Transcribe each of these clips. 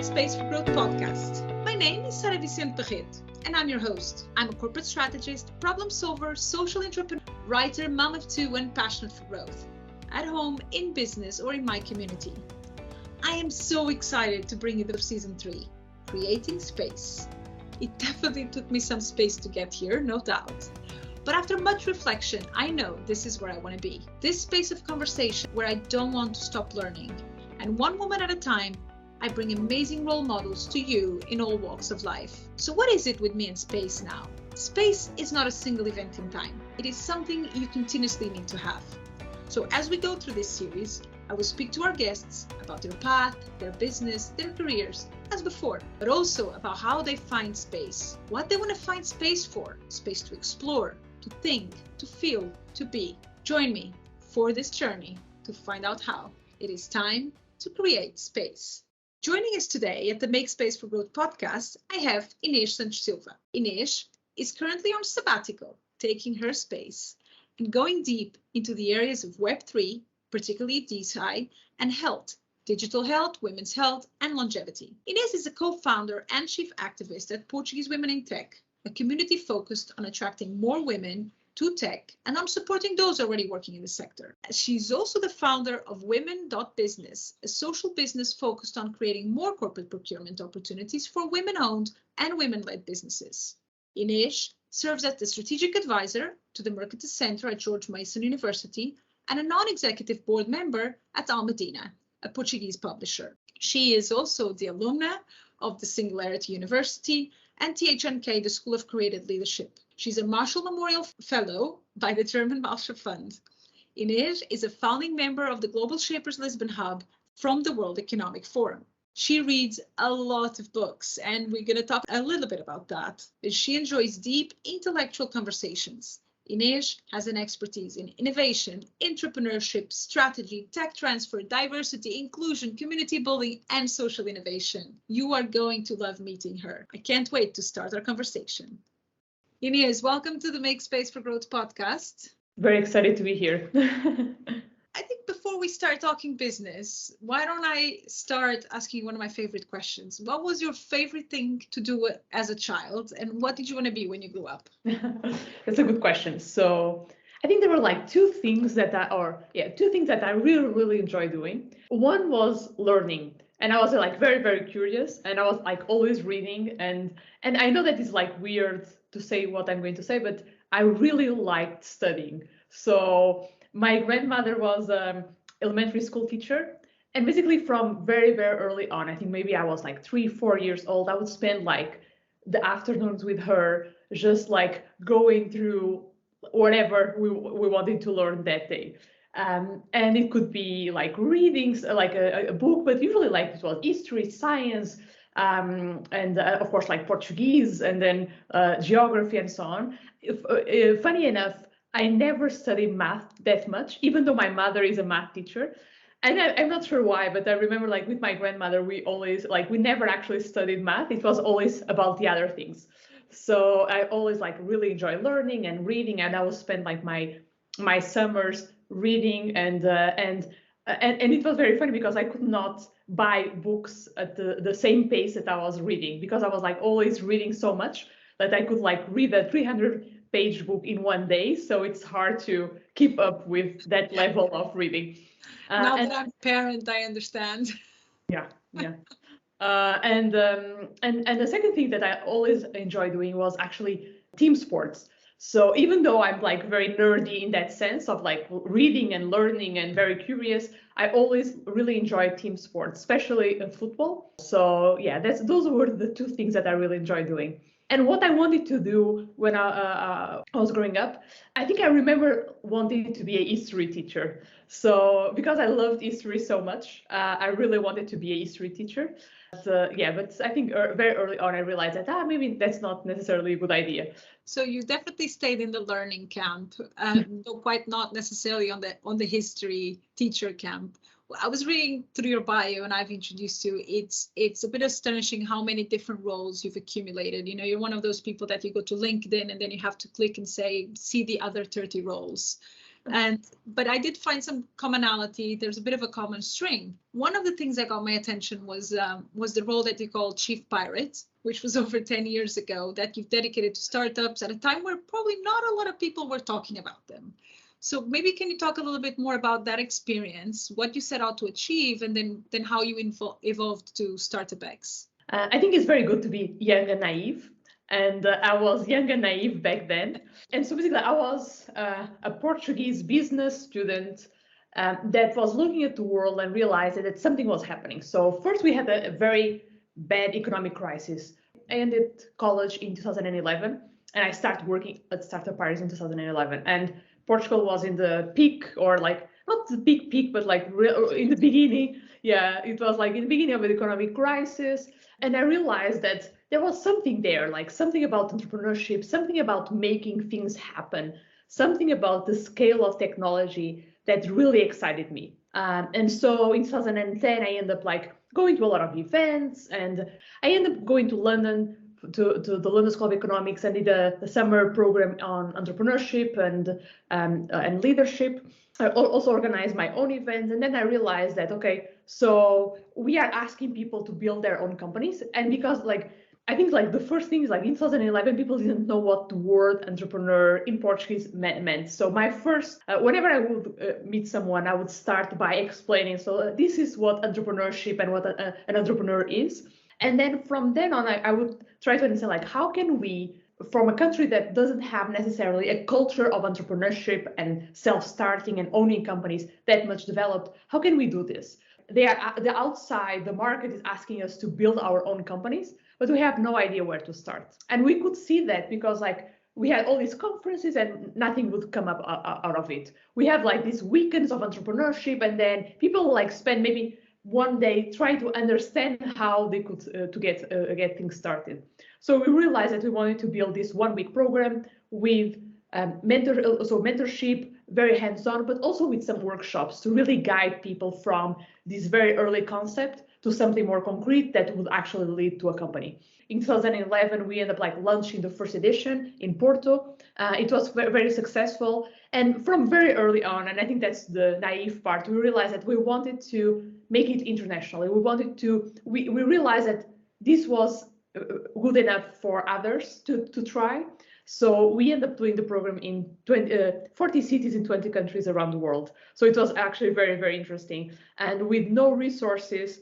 Make Space for Growth podcast. My name is Sara Vicente Barreto, and I'm your host. I'm a corporate strategist, problem solver, social entrepreneur, writer, mom of two, and passionate for growth. At home, in business, or in my community. I am so excited to bring you the season 3, Creating Space. It definitely took me some space to get here, no doubt. But after much reflection, I know this is where I want to be. This space of conversation where I don't want to stop learning. And one woman at a time, I bring amazing role models to you in all walks of life. So what is it with me and space now? Space is not a single event in time. It is something you continuously need to have. So as we go through this series, I will speak to our guests about their path, their business, their careers, as before, but also about how they find space, what they want to find space for, space to explore, to think, to feel, to be. Join me for this journey to find out how. It is time to create space. Joining us today at the Make Space for Growth podcast, I have Inês SIlva. Inês is currently on sabbatical, taking her space and going deep into the areas of Web3, particularly DeFi, and health, digital health, women's health, and longevity. Inês is a co-founder and chief activist at Portuguese Women in Tech, a community focused on attracting more women to tech and on supporting those already working in the sector. She's also the founder of Women.Business, a social business focused on creating more corporate procurement opportunities for women-owned and women-led businesses. Inês serves as the strategic advisor to the Mercatus Center at George Mason University and a non-executive board member at Almadina, a Portuguese publisher. She is also the alumna of the Singularity University and THNK, the School of Creative Leadership. She's a Marshall Memorial Fellow by the German Marshall Fund. Inês is a founding member of the Global Shapers Lisbon Hub from the World Economic Forum. She reads a lot of books, and we're going to talk a little bit about that. She enjoys deep intellectual conversations. Inês has an expertise in innovation, entrepreneurship, strategy, tech transfer, diversity, inclusion, community building, and social innovation. You are going to love meeting her. I can't wait to start our conversation. Inês, welcome to the Make Space for Growth podcast. Very excited to be here. I think before we start talking business, why don't I start asking you one of my favorite questions? What was your favorite thing to do as a child, and what did you want to be when you grew up? That's a good question. So I think there were like two things that I really enjoy doing. One was learning. And I was like very, very curious, and I was like always reading. And I know that it's like weird to say what I'm going to say, but I really liked studying. So my grandmother was an elementary school teacher. And basically from very, very early on, I think maybe I was like 3-4 years old, I would spend like the afternoons with her, just like going through whatever we wanted to learn that day. And it could be like readings, like a book, but usually like it was history, science, and of course like Portuguese, and then geography and so on. Funny enough, I never studied math that much, even though my mother is a math teacher. And I'm not sure why, but I remember like with my grandmother, we never actually studied math. It was always about the other things. So I always like really enjoy learning and reading, and I would spend like my summers reading, and it was very funny because I could not buy books at the same pace that I was reading, because I was like always reading so much that I could like read a 300-page book in one day. So it's hard to keep up with that level of reading. Now that I'm a parent, I understand. Yeah. And the second thing that I always enjoy doing was actually team sports. So even though I'm like very nerdy in that sense of like reading and learning and very curious, I always really enjoy team sports, especially in football. So yeah, those were the two things that I really enjoy doing. And what I wanted to do when I was growing up, I think I remember wanting to be a history teacher. So because I loved history so much, I really wanted to be a history teacher. But I think very early on I realized that maybe that's not necessarily a good idea. So you definitely stayed in the learning camp, though quite not necessarily on the history teacher camp. I was reading through your bio, and I've introduced you. It's a bit astonishing how many different roles you've accumulated. You know, you're one of those people that you go to LinkedIn and then you have to click and say, see the other 30 roles. But I did find some commonality. There's a bit of a common string. One of the things that got my attention was the role that you call Chief Pirate, which was over 10 years ago, that you've dedicated to startups at a time where probably not a lot of people were talking about them. So maybe can you talk a little bit more about that experience, what you set out to achieve, and then how you evolved to Startup X? I think it's very good to be young and naive. And I was young and naive back then. And so basically, I was a Portuguese business student that was looking at the world and realized that something was happening. So first, we had a very bad economic crisis. I ended college in 2011, and I started working at Startup Paris in 2011. And Portugal was in the peak, or like not the peak, but like in the beginning. Yeah, it was like in the beginning of the economic crisis. And I realized that there was something there, like something about entrepreneurship, something about making things happen, something about the scale of technology that really excited me. And so in 2010, I ended up like going to a lot of events, and I ended up going to London to the London School of Economics and did a summer program on entrepreneurship and leadership. I also organized my own events, and then I realized that, okay, so we are asking people to build their own companies. And because like, I think like the first thing is like in 2011, people didn't know what the word entrepreneur in Portuguese meant. So my first, whenever I would meet someone, I would start by explaining, so this is what entrepreneurship and what an entrepreneur is. And then from then on, I would try to understand like, how can we, from a country that doesn't have necessarily a culture of entrepreneurship and self-starting and owning companies that much developed, how can we do this? The outside, the market is asking us to build our own companies, but we have no idea where to start. And we could see that because like we had all these conferences and nothing would come up out of it. We have like these weekends of entrepreneurship, and then people like spend maybe one day trying to understand how they could to get things started. So we realized that we wanted to build this 1 week program with mentorship, very hands-on, but also with some workshops to really guide people from this very early concept to something more concrete that would actually lead to a company. In 2011, we ended up like launching the first edition in Porto. It was very successful. And from very early on, and I think that's the naive part, we realized that we wanted to make it internationally. We realized that this was good enough for others to try. So we ended up doing the program in 40 cities in 20 countries around the world. So it was actually very interesting. And with no resources,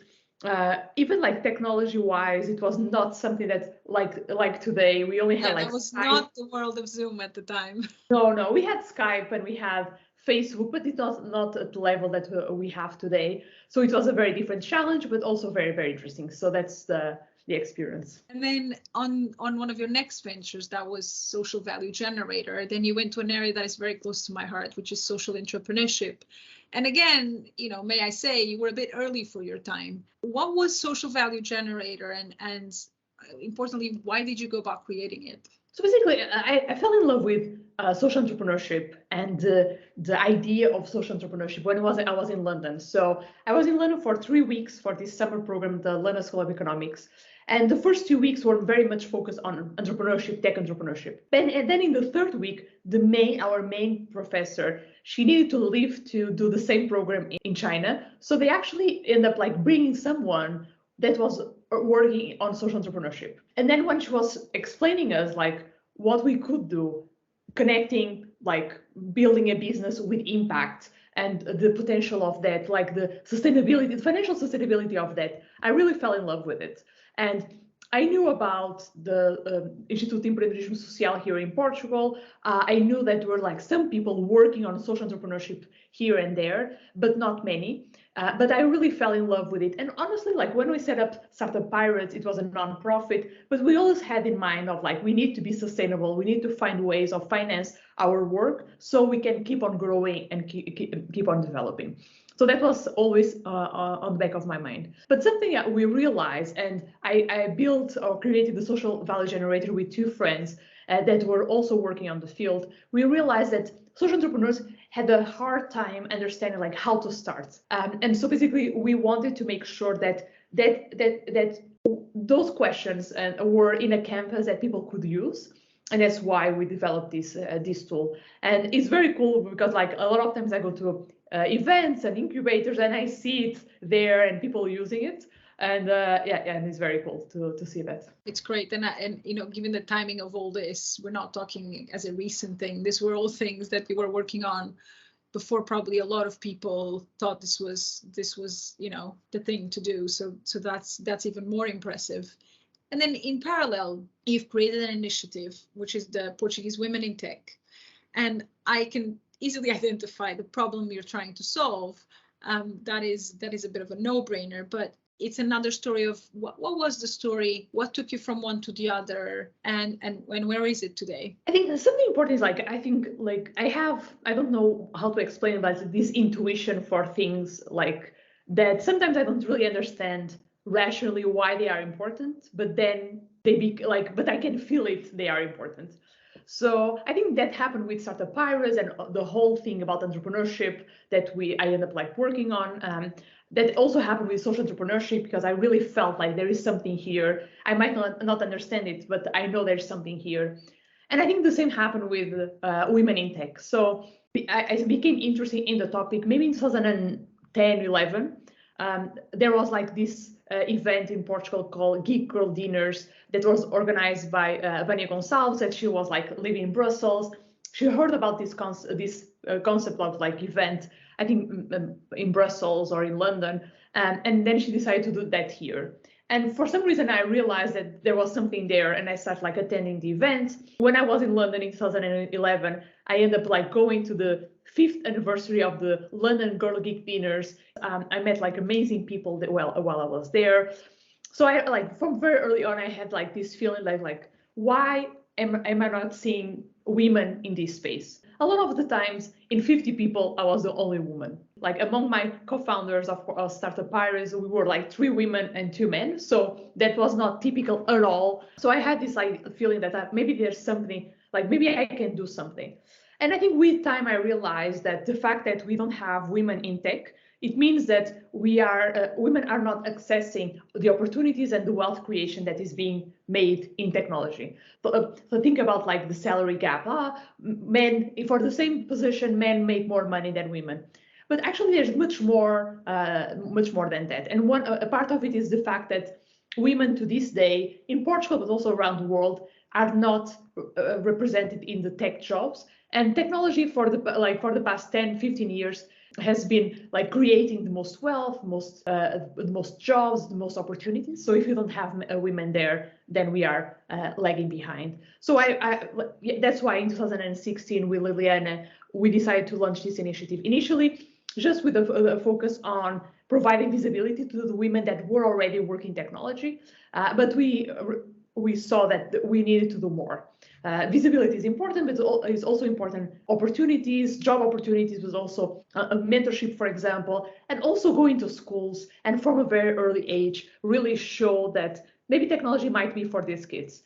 even like technology-wise, it was not something that like today. We only had like that was Skype. not the world of Zoom at the time. No, we had Skype and we had Facebook, but it was not at the level that we have today. So it was a very different challenge, but also very interesting. So that's the experience. And then on one of your next ventures, that was social value generator, then you went to an area that is very close to my heart, which is social entrepreneurship. And again, may I say, you were a bit early for your time. What was social value generator, and importantly, why did you go about creating it? So basically, I fell in love with social entrepreneurship and the idea of social entrepreneurship when I was in London. So I was in London for 3 weeks for this summer program, the London School of Economics. And the first 2 weeks were very much focused on entrepreneurship, tech entrepreneurship. And then in the third week, our main professor, she needed to leave to do the same program in China. So they actually end up like bringing someone that was working on social entrepreneurship. And then when she was explaining us like what we could do, connecting like building a business with impact and the potential of that, like the sustainability, the financial sustainability of that, I really fell in love with it. And I knew about the Instituto de Empreendedorismo Social here in Portugal. I knew that there were like some people working on social entrepreneurship here and there, but not many. But I really fell in love with it. And honestly, like when we set up Startup Pirates, it was a non-profit, but we always had in mind of like, we need to be sustainable. We need to find ways of finance our work so we can keep on growing and keep on developing. So that was always on the back of my mind. But something that we realized, and I built or created the social value generator with 2 friends that were also working on the field. We realized that social entrepreneurs had a hard time understanding like how to start. And so basically we wanted to make sure that those questions were in a canvas that people could use. And that's why we developed this tool. And it's very cool because like a lot of times I go to events and incubators and I see it there and people using it. And and it's very cool to see that. It's great. And you know, given the timing of all this, we're not talking as a recent thing. These were all things that we were working on before probably a lot of people thought this was, you know, the thing to do. So that's even more impressive. And then in parallel, you've created an initiative, which is the Portuguese Women in Tech. And I can easily identify the problem you're trying to solve. That is a bit of a no-brainer, but it's another story of what was the story, what took you from one to the other, and where is it today? I think something important is like, I think like I don't know how to explain, but this intuition for things like that sometimes I don't really understand rationally why they are important, but then but I can feel it, they are important. So I think that happened with Startup Pirates and the whole thing about entrepreneurship that I ended up like working on. That also happened with social entrepreneurship because I really felt like there is something here. I might not understand it, but I know there's something here. And I think the same happened with women in tech. So I became interested in the topic maybe in 2010, 11. There was like this event in Portugal called Geek Girl Dinners that was organized by Vania Gonçalves, and she was like living in Brussels. She heard about this concept of like event, I think in Brussels or in London, and then she decided to do that here. And for some reason, I realized that there was something there, and I started like attending the events. When I was in London in 2011, I ended up like going to the 5th anniversary of the London Girl Geek Dinners. I met like amazing people while I was there. So I like from very early on, I had like this feeling like why am I not seeing women in this space? A lot of the times, in 50 people, I was the only woman. Like among my co-founders of Startup Pirates, we were like 3 women and 2 men. So that was not typical at all. So I had this like feeling that maybe there's something, like maybe I can do something. And I think with time, I realized that the fact that we don't have women in tech, it means that women are not accessing the opportunities and the wealth creation that is being made in technology. So think about like the salary gap. Men, for the same position, men make more money than women. But actually, there's much more than that. And a part of it is the fact that women to this day, in Portugal, but also around the world, are not represented in the tech jobs. And technology for the past 10, 15 years has been like creating the most wealth, the most jobs, the most opportunities. So if you don't have women there, then we are lagging behind. So that's why in 2016 with Liliana, we decided to launch this initiative. Initially, just with a focus on providing visibility to the women that were already working technology, but we saw that we needed to do more. Visibility is important, but it's also important opportunities, job opportunities, but also a mentorship, for example, and also going to schools and from a very early age really show that maybe technology might be for these kids.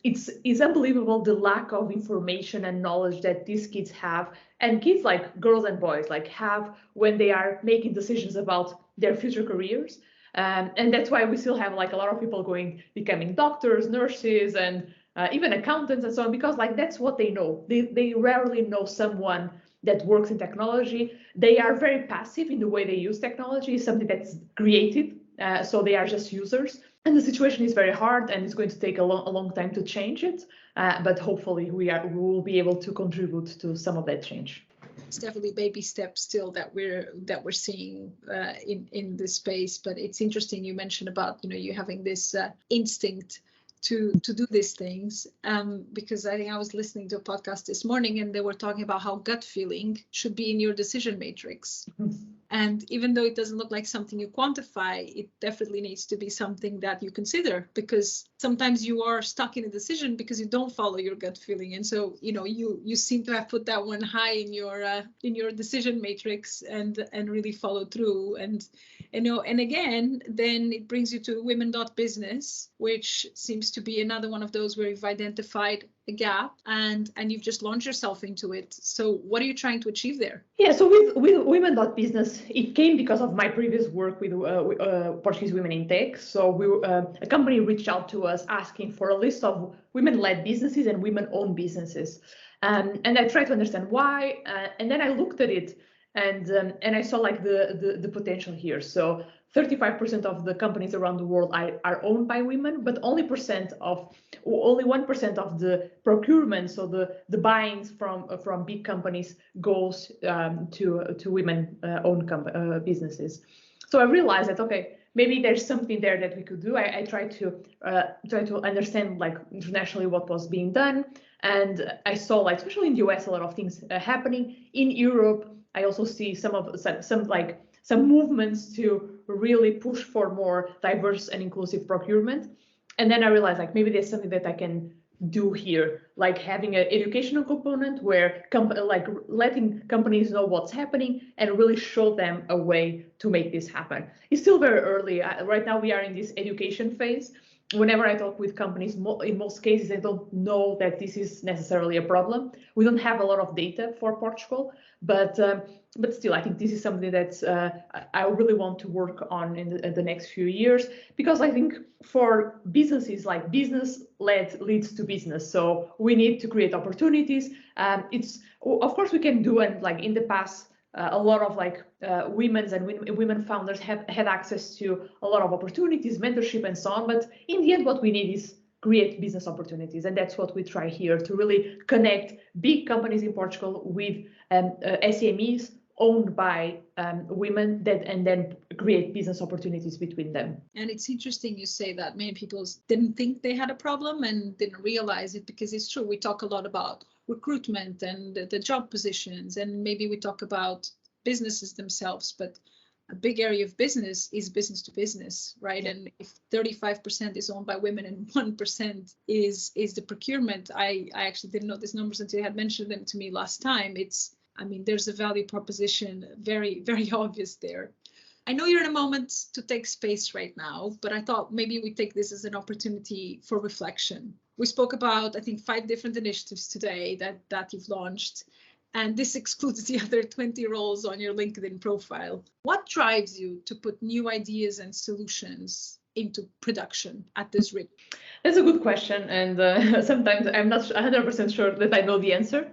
It's unbelievable the lack of information and knowledge that these kids have, and kids like girls and boys like have when they are making decisions about their future careers. And that's why we still have like a lot of people becoming doctors, nurses, and even accountants and so on, because like that's what they know. They rarely know someone that works in technology. They are very passive in the way they use technology, something that's created. So they are just users. And the situation is very hard, and it's going to take a long time to change it. But hopefully we will be able to contribute to some of that change. It's definitely baby steps still that we're seeing in this space. But it's interesting you mentioned about you having this instinct to do these things, because I think I was listening to a podcast this morning and they were talking about how gut feeling should be in your decision matrix. And even though it doesn't look like something you quantify, it definitely needs to be something that you consider, because sometimes you are stuck in a decision because you don't follow your gut feeling. And so, you seem to have put that one high in your decision matrix and really follow through. And again, then it brings you to women.business, which seems seems to be another one of those where you've identified a gap and you've just launched yourself into it. So what are you trying to achieve there? Yeah, so with Women.Business, it came because of my previous work with Portuguese women in tech. So a company reached out to us asking for a list of women-led businesses and women-owned businesses. And I tried to understand why, and then I looked at it and I saw like the potential here. So 35% of the companies around the world are owned by women, but only 1% of the procurement, so the buyings from big companies goes to women-owned businesses. So I realized that, okay, maybe there's something there that we could do. I tried to understand like internationally what was being done, and I saw like especially in the US a lot of things happening. In Europe, I also see some movements to really push for more diverse and inclusive procurement. And then I realized like maybe there's something that I can do here, like having an educational component where letting companies know what's happening and really show them a way to make this happen. It's still very early. Right now we are in this education phase. Whenever I talk with companies, in most cases, they don't know that this is necessarily a problem. We don't have a lot of data for Portugal, but still, I think this is something that I really want to work on in the next few years, because I think for businesses, like business-led leads to business. So we need to create opportunities. Of course we can do, and like in the past, a lot of women founders have had access to a lot of opportunities, mentorship, and so on. But in the end, what we need is create business opportunities, and that's what we try here, to really connect big companies in Portugal with SMEs owned by women, and then create business opportunities between them. And it's interesting you say that many people didn't think they had a problem and didn't realize it, because it's true. We talk a lot about recruitment and the job positions, and maybe we talk about businesses themselves, but a big area of business is business to business, right? Yeah. And if 35% is owned by women and 1% is the procurement, I actually didn't know these numbers until you had mentioned them to me last time. There's a value proposition very, very obvious there. I know you're in a moment to take space right now, but I thought maybe we take this as an opportunity for reflection. We spoke about, I think, 5 different initiatives today that you've launched, and this excludes the other 20 roles on your LinkedIn profile. What drives you to put new ideas and solutions into production at this rate? That's a good question, and sometimes I'm not 100% sure that I know the answer.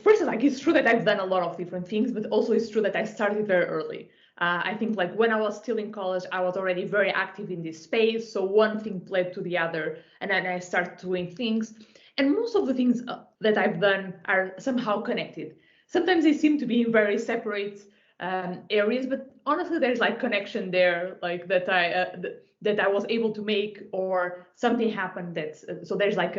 First, it's true that I've done a lot of different things, but also it's true that I started very early. I think like when I was still in college, I was already very active in this space. So one thing led to the other, and then I started doing things. And most of the things that I've done are somehow connected. Sometimes they seem to be in very separate areas, but honestly, there's like connection there, like that I was able to make, or something happened so there's like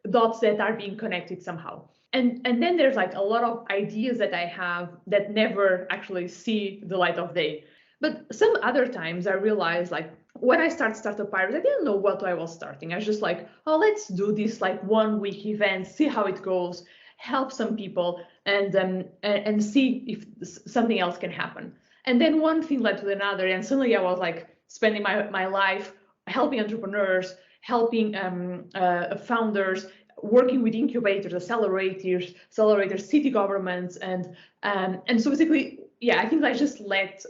dots that are being connected somehow. And then there's like a lot of ideas that I have that never actually see the light of day. But some other times I realized, like when I started Startup Pirates, I didn't know what I was starting. I was just like, oh, let's do this like 1 week event, see how it goes, help some people, and see if something else can happen. And then one thing led to another, and suddenly I was like spending my life helping entrepreneurs, helping founders, working with incubators, accelerators, city governments, and so basically, yeah, I think I just let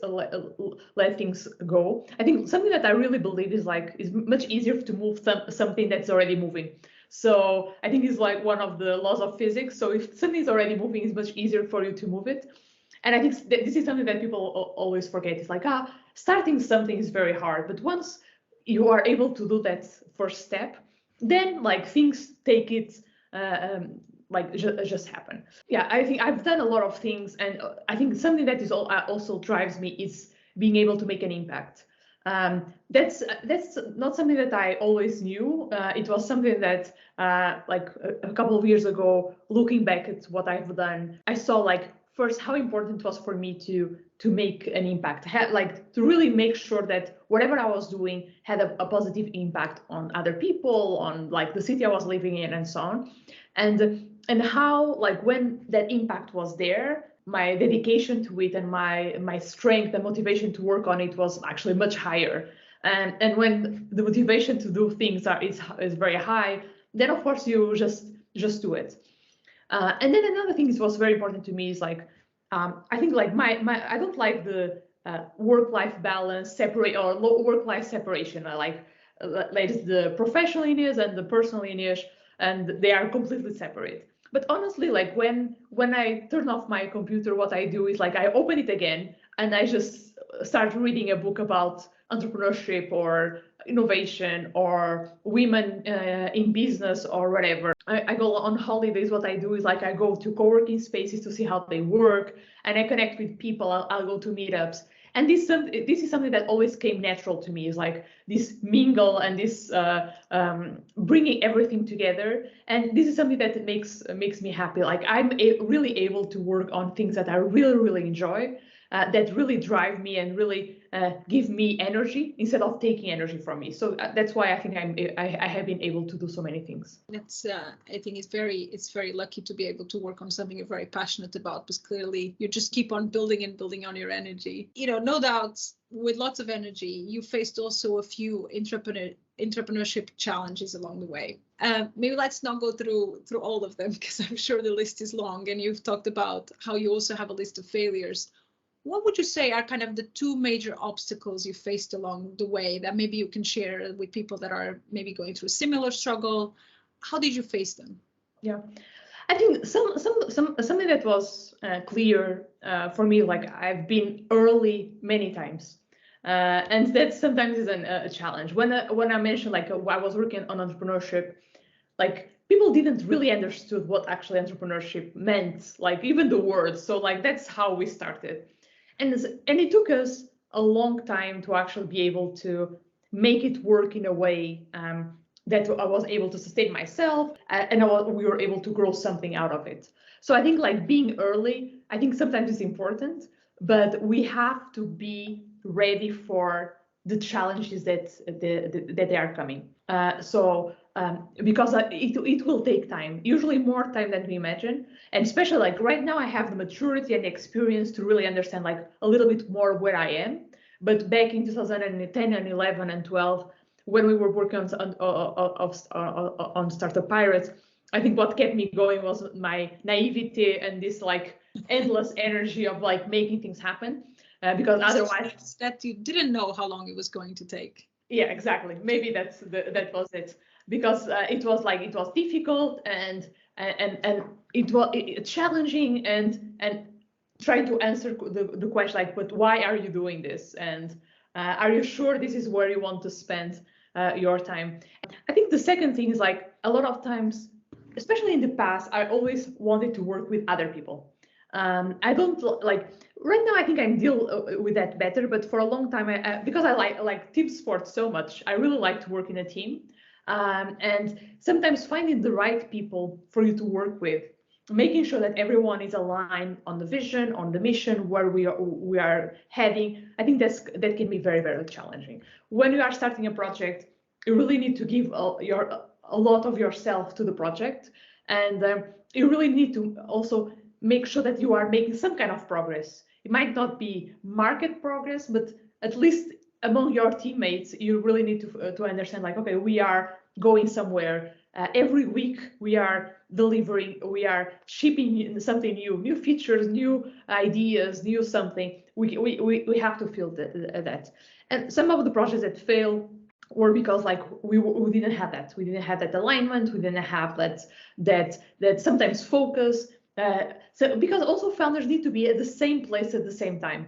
things go. I think something that I really believe is much easier to move something that's already moving. So I think it's like one of the laws of physics. So if something is already moving, it's much easier for you to move it. And I think this is something that people always forget. It's like, starting something is very hard, but once you are able to do that first step, then like things take it just happen. Yeah, I think I've done a lot of things, and I think something that is also drives me is being able to make an impact. That's not something that I always knew. It was something that like a couple of years ago, looking back at what I've done, I saw like first how important it was for me to make an impact, to really make sure that whatever I was doing had a positive impact on other people, on like the city I was living in, and so on. And how, like, when that impact was there, my dedication to it and my strength and motivation to work on it was actually much higher. And when the motivation to do things is very high, then of course you just do it. And then another thing that was very important to me is like, I think like I don't like the work-life balance separate or work-life separation. I like the professional Inês and the personal Inês, and they are completely separate. But honestly, like when I turn off my computer, what I do is like I open it again and I just start reading a book about entrepreneurship or innovation or women in business or whatever. I go on holidays. What I do is like I go to co-working spaces to see how they work, and I connect with people. I'll go to meetups. And this is something that always came natural to me, is like this mingle and this bringing everything together. And this is something that makes me happy. Like I'm really able to work on things that I really enjoy, that really drive me and really give me energy instead of taking energy from me. So that's why I think I have been able to do so many things. That's I think it's very lucky to be able to work on something you're very passionate about, because clearly you just keep on building and building on your energy. You know, no doubt with lots of energy, you faced also a few entrepreneurship challenges along the way. Maybe let's not go through all of them, because I'm sure the list is long, and you've talked about how you also have a list of failures. What would you say are kind of the two major obstacles you faced along the way that maybe you can share with people that are maybe going through a similar struggle? How did you face them? Yeah, I think something that was clear for me, like I've been early many times, and that sometimes is a challenge. When I mentioned like I was working on entrepreneurship, like people didn't really understood what actually entrepreneurship meant, like even the words. So like that's how we started. And it took us a long time to actually be able to make it work in a way that I was able to sustain myself, and we were able to grow something out of it. So I think like being early, I think sometimes is important, but we have to be ready for the challenges that they are coming. Because it will take time, usually more time than we imagine. And especially like right now, I have the maturity and experience to really understand like a little bit more where I am. But back in 2010 and 11 and 12, when we were working on Startup Pirates, I think what kept me going was my naivety and this like endless energy of like making things happen. Because otherwise, that you didn't know how long it was going to take. Yeah, exactly. Maybe that was it. Because it was difficult and it was challenging and trying to answer the question like, but why are you doing this? And are you sure this is where you want to spend your time? I think the second thing is like a lot of times, especially in the past, I always wanted to work with other people. I don't like right now. I think I deal with that better, but for a long time, because I like team sports so much, I really like to work in a team. And sometimes finding the right people for you to work with, making sure that everyone is aligned on the vision, on the mission, where we are heading. I think that can be very challenging. When you are starting a project, you really need to give a lot of yourself to the project, and you really need to also make sure that you are making some kind of progress. It might not be market progress, but at least among your teammates, you really need to understand like, okay, we are going somewhere. Every week we are delivering, we are shipping something new features, new ideas, new something. We have to feel that. And some of the projects that fail were because like we didn't have that. We didn't have that alignment. We didn't have that sometimes focus. So because also founders need to be at the same place at the same time,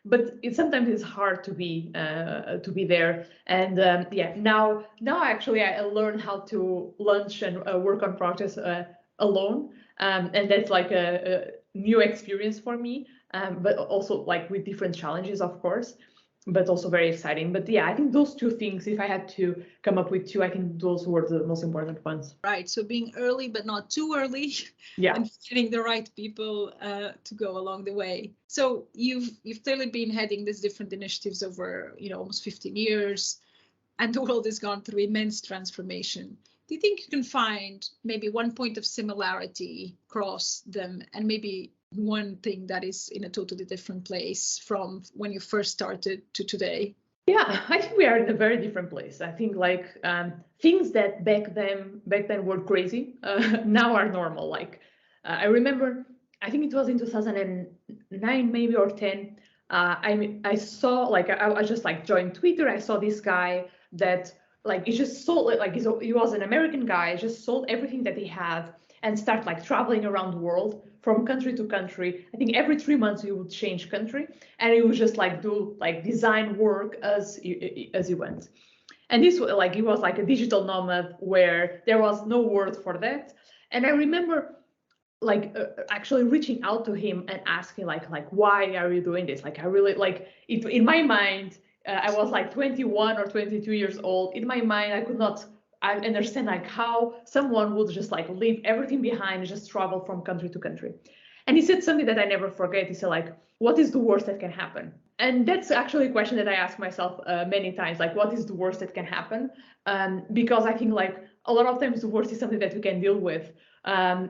but sometimes it's hard to be there. And yeah, now actually I learned how to launch and work on projects alone, and that's like a new experience for me. But also like with different challenges, of course, but also very exciting. But yeah, I think those two things, if I had to come up with two, I think those were the most important ones. Right. So being early, but not too early. Yeah. And finding the right people to go along the way. So you've clearly been heading these different initiatives over, almost 15 years, and the world has gone through immense transformation. Do you think you can find maybe one point of similarity across them, and maybe one thing that is in a totally different place from when you first started to today? Yeah, I think we are in a very different place. I think like things that back then were crazy now are normal. Like I remember, I think it was in 2009 maybe or 10. I saw like I just like joined Twitter. I saw this guy that like he just sold like he was an American guy, just sold everything that he had and start like traveling around the world from country to country. I think every 3 months he would change country and he would just like do like design work as he went. And this like he was like a digital nomad where there was no word for that. And I remember like actually reaching out to him and asking like why are you doing this? Like I really like it in my mind. I was like 21 or 22 years old. In my mind, I could not I understand like how someone would just like leave everything behind and just travel from country to country. And he said something that I never forget. He said like, what is the worst that can happen? And that's actually a question that I ask myself many times, like what is the worst that can happen? Because I think like a lot of times the worst is something that we can deal with,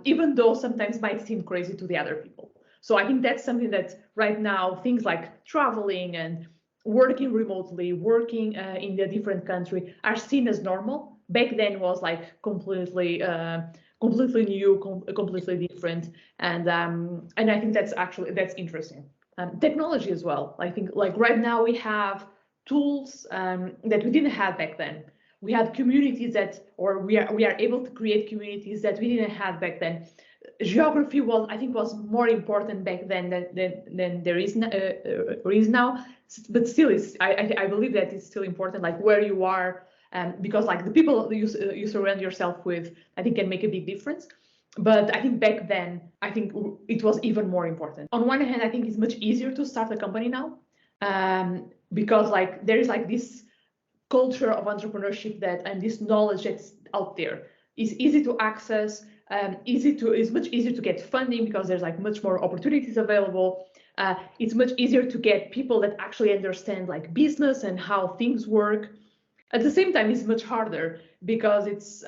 even though sometimes might seem crazy to the other people. So I think that's something that right now things like traveling and working remotely, working in a different country are seen as normal. Back then was like completely new, completely different, and I think that's interesting. Technology as well. I think like right now we have tools that we didn't have back then. We had communities that, or we are able to create communities that we didn't have back then. Geography was more important back then than there is now, but still I believe that it's still important, like where you are, because like the people you surround yourself with, I think can make a big difference. But I think back then, I think it was even more important. On one hand, I think it's much easier to start a company now, because like there is like this culture of entrepreneurship and this knowledge that's out there is easy to access. It's much easier to get funding because there's like much more opportunities available. It's much easier to get people that actually understand like business and how things work. At the same time, it's much harder because it's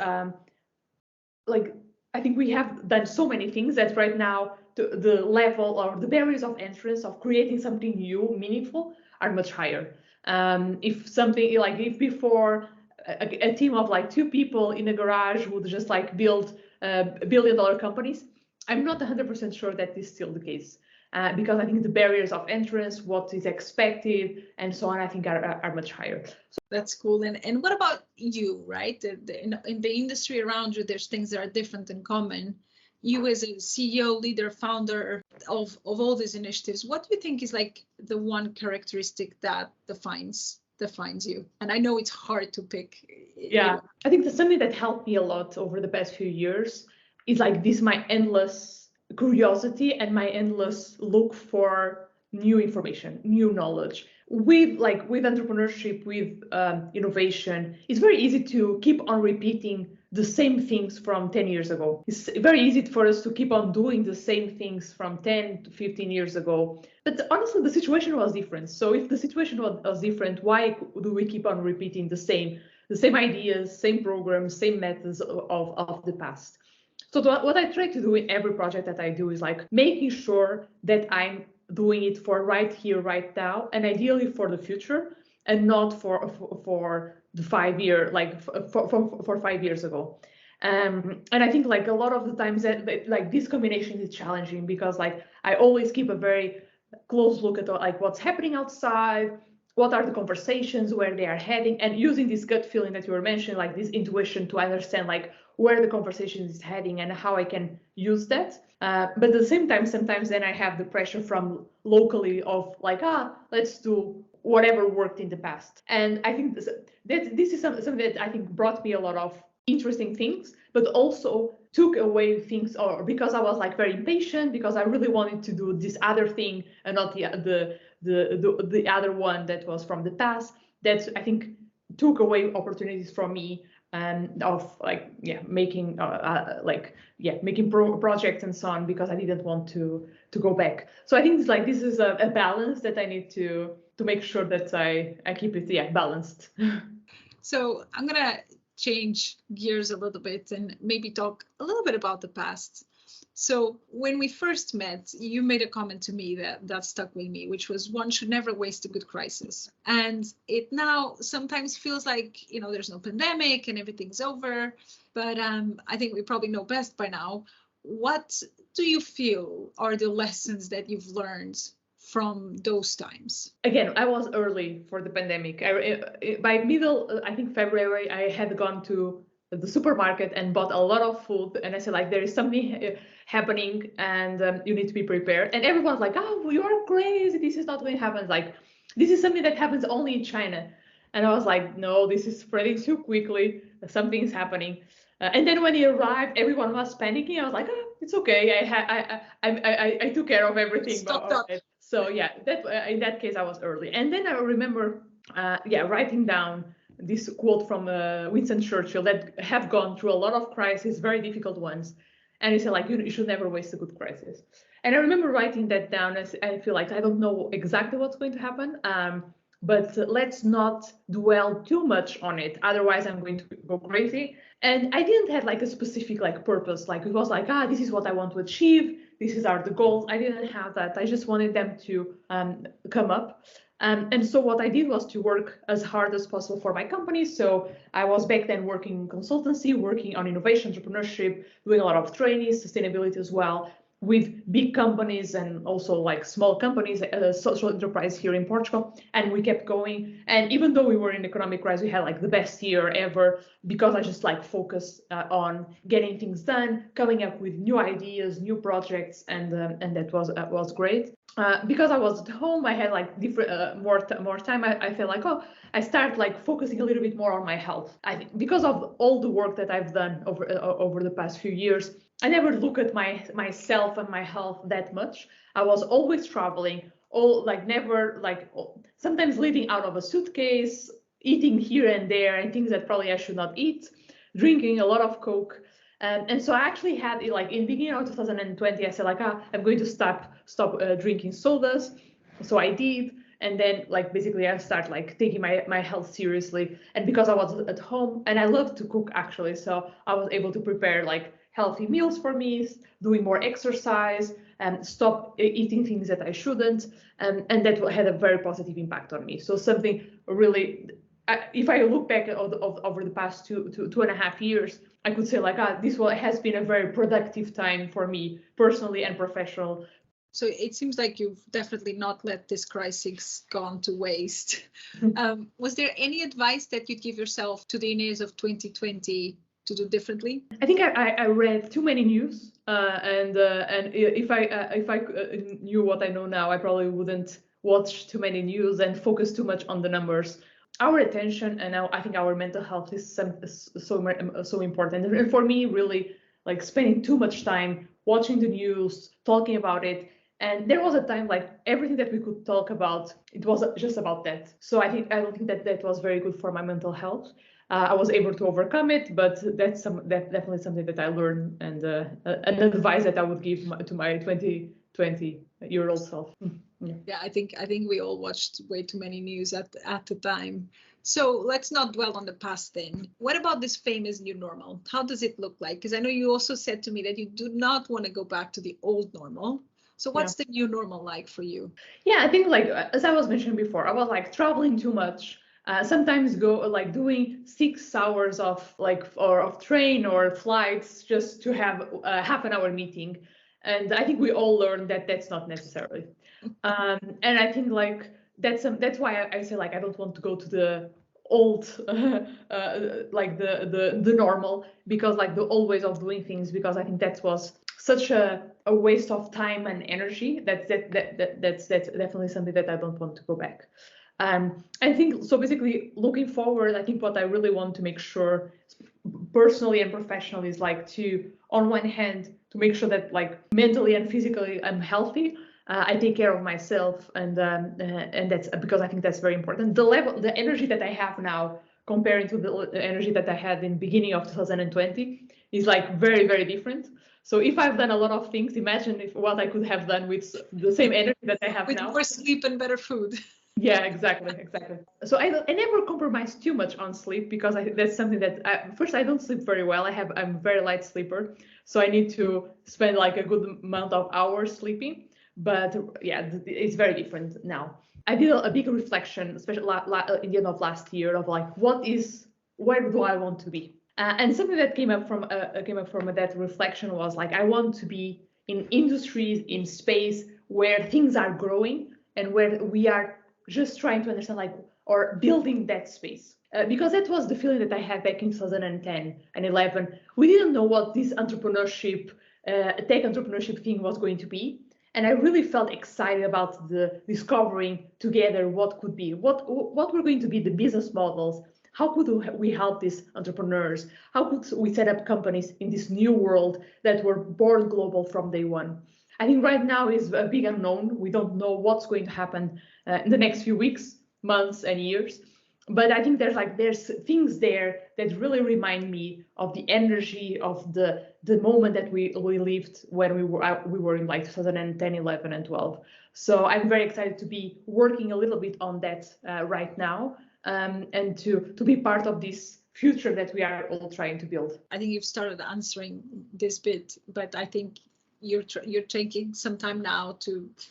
like I think we have done so many things that right now the level or the barriers of entrance of creating something new, meaningful, are much higher. If before a team of like 2 people in a garage would just like build billion-dollar companies, I'm not 100% sure that is still the case. Because I think the barriers of entrance, what is expected, and so on, I think are much higher. So that's cool. And what about you, right? In the industry around you, there's things that are different and common. You as a CEO, leader, founder of all these initiatives, what do you think is like the one characteristic that defines you? And I know it's hard to pick. Yeah, I think that's something that helped me a lot over the past few years is like this, my endless curiosity and my endless look for new information, new knowledge. With entrepreneurship, with innovation, it's very easy to keep on repeating the same things from 10 years ago. It's very easy for us to keep on doing the same things from 10 to 15 years ago. But honestly, the situation was different. So if the situation was different, why do we keep on repeating the same ideas, same programs, same methods of the past? So what I try to do in every project that I do is like making sure that I'm doing it for right here, right now, and ideally for the future, and not for the 5 year, like for 5 years ago. And I think like a lot of the times that like this combination is challenging because like I always keep a very close look at like what's happening outside, what are the conversations, where they are heading, and using this gut feeling that you were mentioning, like this intuition to understand like where the conversation is heading and how I can use that. But at the same time, sometimes then I have the pressure from locally of like, let's do whatever worked in the past. And I think this is something that I think brought me a lot of interesting things, but also took away things, or because I was like very impatient, because I really wanted to do this other thing and not the other one that was from the past, that I think took away opportunities from me of like making projects and so on, because I didn't want to go back. So I think it's like this is a balance that I need to make sure that I keep it balanced. So I'm gonna change gears a little bit and maybe talk a little bit about the past. So when we first met, you made a comment to me that stuck with me, which was one should never waste a good crisis. And it now sometimes feels like, there's no pandemic and everything's over. But I think we probably know best by now. What do you feel are the lessons that you've learned from those times? Again, I was early for the pandemic. By middle, I think February, I had gone to the supermarket and bought a lot of food, and I said like, there is something happening, and you need to be prepared. And everyone's like, oh, you are crazy, this is not going to happen. Like, this is something that happens only in China. And I was like, no, this is spreading too quickly, something is happening. And then when he arrived, everyone was panicking. I was like, oh, it's okay, I took care of everything. Stocked up. So yeah, in that case I was early. And then I remember writing down this quote from Winston Churchill that have gone through a lot of crises, very difficult ones. And he said like, you should never waste a good crisis. And I remember writing that down. I feel like I don't know exactly what's going to happen, but let's not dwell too much on it. Otherwise I'm going to go crazy. And I didn't have like a specific like purpose. Like it was like, this is what I want to achieve. These are the goals. I didn't have that. I just wanted them to come up. And so what I did was to work as hard as possible for my company. So I was back then working in consultancy, working on innovation, entrepreneurship, doing a lot of training, sustainability as well, with big companies and also like small companies, social enterprise here in Portugal. And we kept going. And even though we were in economic crisis, we had like the best year ever because I just like focused on getting things done, coming up with new ideas, new projects, and that was great. Because I was at home, I had like different more time. I felt like, I started like focusing a little bit more on my health. I think because of all the work that I've done over the past few years, I never look at myself and my health that much. I was always traveling, sometimes living out of a suitcase, eating here and there and things that probably I should not eat, drinking a lot of Coke. And so I actually had like in the beginning of 2020, I said like, I'm going to stop drinking sodas. So I did. And then like basically I started like taking my health seriously. And because I was at home and I love to cook actually, so I was able to prepare like healthy meals for me, doing more exercise, and stop eating things that I shouldn't. And that had a very positive impact on me. So something really, if I look back over the past two and a half years, I could say like, this has been a very productive time for me personally and professional. So it seems like you've definitely not let this crisis gone to waste. Was there any advice that you'd give yourself to the Inês of 2020 to do differently? I think I read too many news, and if I knew what I know now, I probably wouldn't watch too many news and focus too much on the numbers. Our attention and I think our mental health is so important. And for me, really, like spending too much time watching the news, talking about it. And there was a time like everything that we could talk about, it was just about that. So I don't think that was very good for my mental health. I was able to overcome it, but that's definitely something that I learned, and an advice that I would give to my 20-year-old self. Yeah, I think we all watched way too many news at the time. So let's not dwell on the past then. What about this famous new normal? How does it look like? Because I know you also said to me that you do not want to go back to the old normal. So what's the new normal like for you? Yeah, I think like as I was mentioning before, I was like traveling too much. Sometimes go like doing 6 hours of train or flights just to have a half an hour meeting. And I think we all learned that that's not necessary. And I think like that's why I say like I don't want to go to the old like the normal, because like the old ways of doing things, because I think that was such a waste of time and energy. That's definitely something that I don't want to go back. I think so. Basically, looking forward, I think what I really want to make sure, personally and professionally, is like to, on one hand, to make sure that like mentally and physically I'm healthy. I take care of myself, and that's because I think that's very important. The energy that I have now, comparing to the energy that I had in the beginning of 2020, is like very, very different. So if I've done a lot of things, imagine what I could have done with the same energy that I have with now. With more sleep and better food. Yeah, exactly. So I never compromise too much on sleep because that's something that first I don't sleep very well. I'm a very light sleeper, so I need to spend like a good amount of hours sleeping. But yeah, it's very different now. I did a big reflection, especially in the end of last year, of like where do I want to be? And something that came up from that reflection was like I want to be in industries in space where things are growing and where we are just trying to understand like or building that space because that was the feeling that I had back in 2010 and 11. We didn't know what this entrepreneurship tech entrepreneurship thing was going to be, and I really felt excited about the discovering together what could be what were going to be the business models. How could we help these entrepreneurs? How could we set up companies in this new world that were born global from day one? I think right now is a big unknown. We don't know what's going to happen in the next few weeks, months, and years. But I think there's things there that really remind me of the energy of the moment that we lived when we were in like 2010, 11, and 12. So I'm very excited to be working a little bit on that right now, and to be part of this future that we are all trying to build. I think you've started answering this bit, but I think you're taking some time now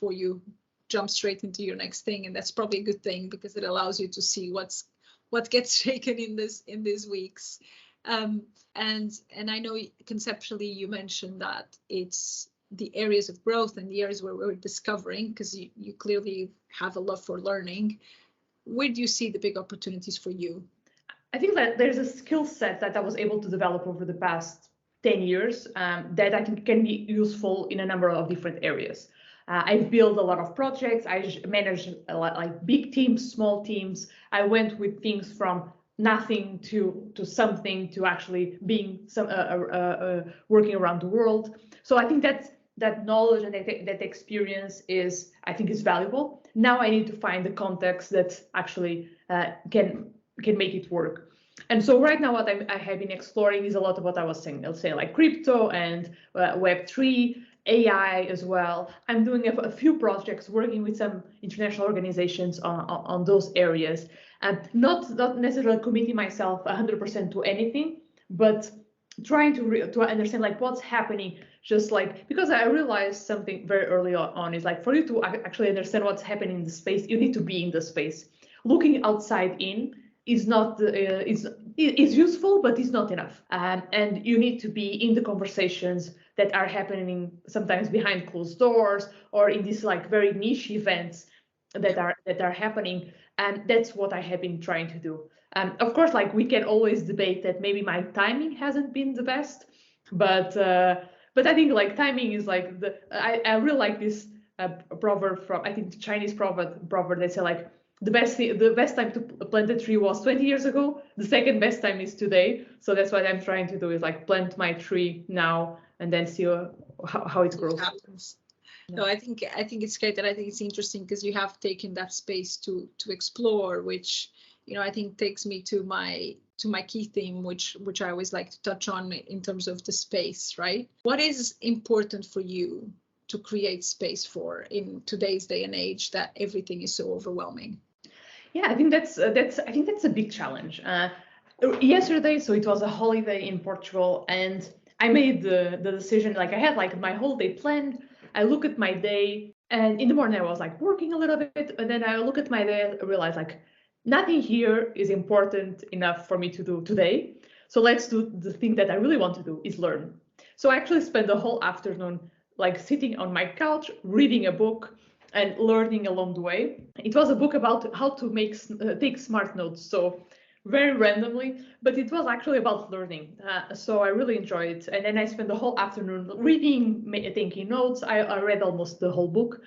for you jump straight into your next thing, and that's probably a good thing because it allows you to see what gets taken in these weeks. And I know conceptually you mentioned that it's the areas of growth and the areas where we're discovering, because you clearly have a love for learning. Where do you see the big opportunities for you? I think that there's a skill set that I was able to develop over the past 10 years that I think can be useful in a number of different areas. I've built a lot of projects. I managed a lot, like big teams, small teams. I went with things from nothing to something to actually being working around the world. So I think that knowledge and that experience is valuable. Now I need to find the context that actually can make it work. And so right now what I have been exploring is a lot of what I was saying. I'll say like crypto and Web3, AI as well. I'm doing a few projects working with some international organizations on those areas, and not necessarily committing myself 100% to anything, but trying to understand like what's happening. Just like, because I realized something very early on is like, for you to actually understand what's happening in the space, you need to be in the space. Looking outside in is not is useful, but it's not enough. And you need to be in the conversations that are happening sometimes behind closed doors or in these like very niche events that are happening. And that's what I have been trying to do. Of course, like we can always debate that maybe my timing hasn't been the best, but I think like timing is like I really like this proverb from, I think, the Chinese proverb. They say like the best time to plant a tree was 20 years ago. The second best time is today. So that's what I'm trying to do, is like plant my tree now and then see how it grows. Happens. No, I think it's great, and I think it's interesting because you have taken that space to explore, which, you know, I think takes me to my key theme, which I always like to touch on in terms of the space, right? What is important for you to create space for in today's day and age that everything is so overwhelming? Yeah, I think that's a big challenge. Yesterday, so it was a holiday in Portugal, and I made the decision, like I had like my whole day planned. I look at my day, and in the morning I was like working a little bit, and then I look at my day and realize like nothing here is important enough for me to do today. So let's do the thing that I really want to do, is learn. So I actually spent the whole afternoon like sitting on my couch, reading a book and learning along the way. It was a book about how to take smart notes. So very randomly, but it was actually about learning. So I really enjoyed it. And then I spent the whole afternoon reading, taking notes. I read almost the whole book.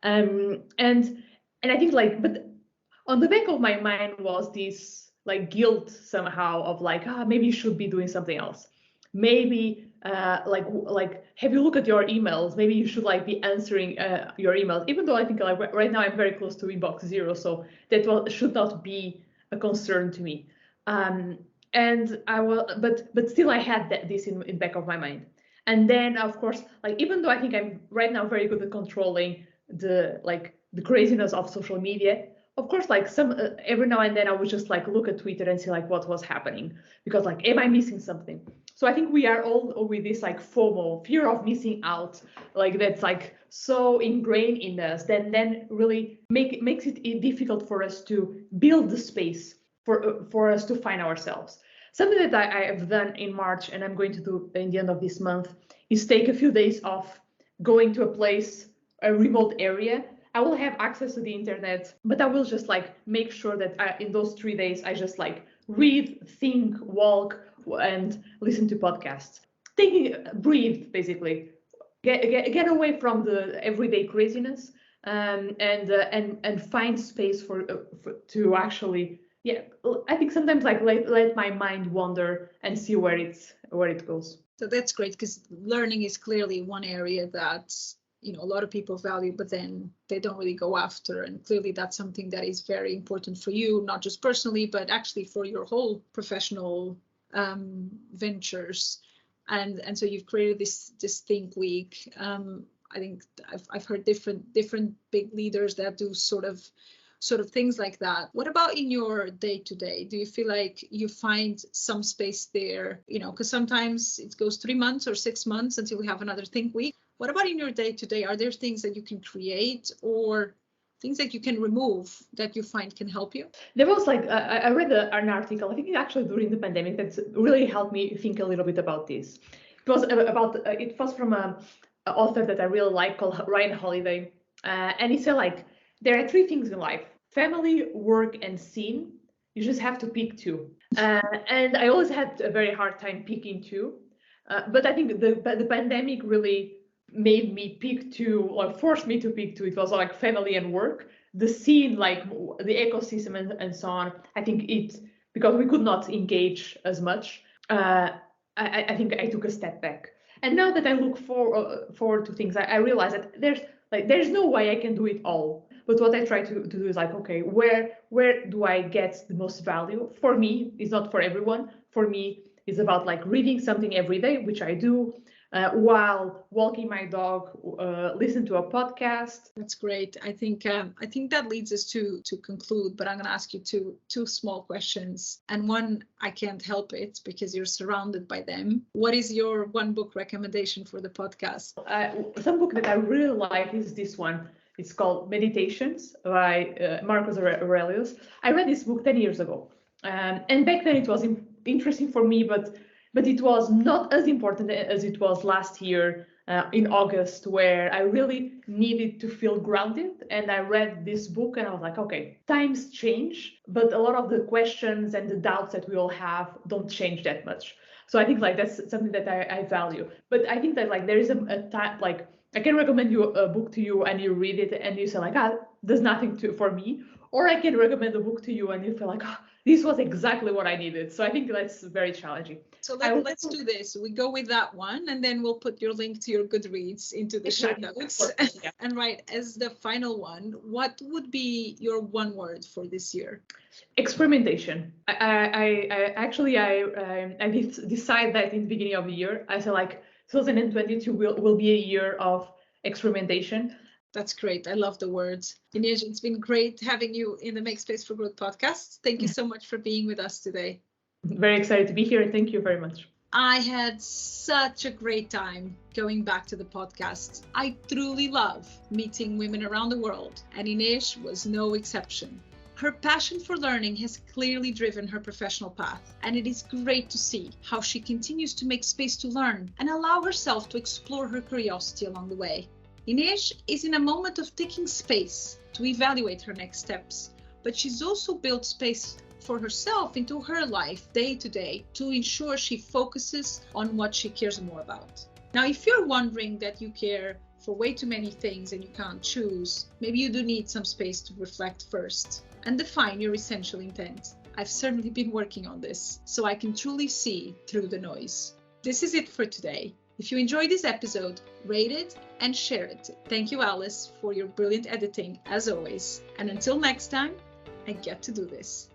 And I think like, but on the back of my mind was this like guilt somehow of like, maybe you should be doing something else. Maybe like have you looked at your emails? Maybe you should like be answering your emails, even though I think like right now I'm very close to inbox zero, so that should not be a concern to me. And I will, but still I had this in back of my mind. And then of course, like even though I think I'm right now very good at controlling the craziness of social media, of course, like every now and then I would just like look at Twitter and see like what was happening, because like, am I missing something? So I think we are all with this like FOMO, fear of missing out, like that's like so ingrained in us that then really makes it difficult for us to build the space for us to find ourselves. Something that I have done in March and I'm going to do in the end of this month is take a few days off, going to a remote area. I will have access to the internet, but I will just like make sure that in those 3 days I just like read, think, walk, and listen to podcasts. Breathe, basically. Get away from the everyday craziness, and find space to actually, yeah. I think sometimes like let my mind wander and see where it goes. So that's great, because learning is clearly one area that a lot of people value, but then they don't really go after. And clearly that's something that is very important for you, not just personally, but actually for your whole professional ventures. And so you've created this Think Week. I think I've heard different big leaders that do sort of things like that. What about in your day-to-day? Do you feel like you find some space there? Because sometimes it goes 3 months or 6 months until we have another Think Week. What about in your day-to-day? Are there things that you can create or things that you can remove that you find can help you? There was like, I read an article, I think actually during the pandemic, that's really helped me think a little bit about this. It was from an author that I really like called Ryan Holiday. And he said like, there are 3 things in life: family, work, and scene. You just have to pick 2. And I always had a very hard time picking 2. But I think the pandemic really made me pick 2, or forced me to pick 2. It was like family and work. The scene, like the ecosystem and so on, I think because we could not engage as much, I think I took a step back. And now that I look forward to things, I realize that there's no way I can do it all. But what I try to do is like, okay, where do I get the most value? For me, it's not for everyone. For me, it's about like reading something every day, which I do, while walking my dog, listen to a podcast. That's great. I think that leads us to conclude, but I'm going to ask you two small questions. And one, I can't help it because you're surrounded by them. What is your one book recommendation for the podcast? Some book that I really like is this one. It's called Meditations by Marcus Aurelius. I read this book 10 years ago. And back then it was interesting for me, but it was not as important as it was last year in August, where I really needed to feel grounded. And I read this book and I was like, okay, times change, but a lot of the questions and the doubts that we all have don't change that much. So I think like that's something that I value. But I think that like there is a time, like I can recommend you a book to you and you read it and you say like, there's nothing for me. Or I can recommend a book to you and you feel like, this was exactly what I needed. So I think that's very challenging. So let's do this. We go with that one, and then we'll put your link to your Goodreads into the show notes. Yeah. And right, as the final one, what would be your one word for this year? Experimentation. I actually decided that in the beginning of the year. I said like 2022 will be a year of experimentation. That's great. I love the words. Inês, it's been great having you in the Make Space for Growth podcast. Thank you so much for being with us today. Very excited to be here. Thank you very much. I had such a great time going back to the podcast. I truly love meeting women around the world, and Inês was no exception. Her passion for learning has clearly driven her professional path, and it is great to see how she continues to make space to learn and allow herself to explore her curiosity along the way. Inês is in a moment of taking space to evaluate her next steps, but she's also built space for herself into her life day to day to ensure she focuses on what she cares more about. Now, if you're wondering that you care for way too many things and you can't choose, maybe you do need some space to reflect first and define your essential intent. I've certainly been working on this, so I can truly see through the noise. This is it for today. If you enjoyed this episode, rate it and share it. Thank you, Alice, for your brilliant editing, as always. And until next time, I get to do this.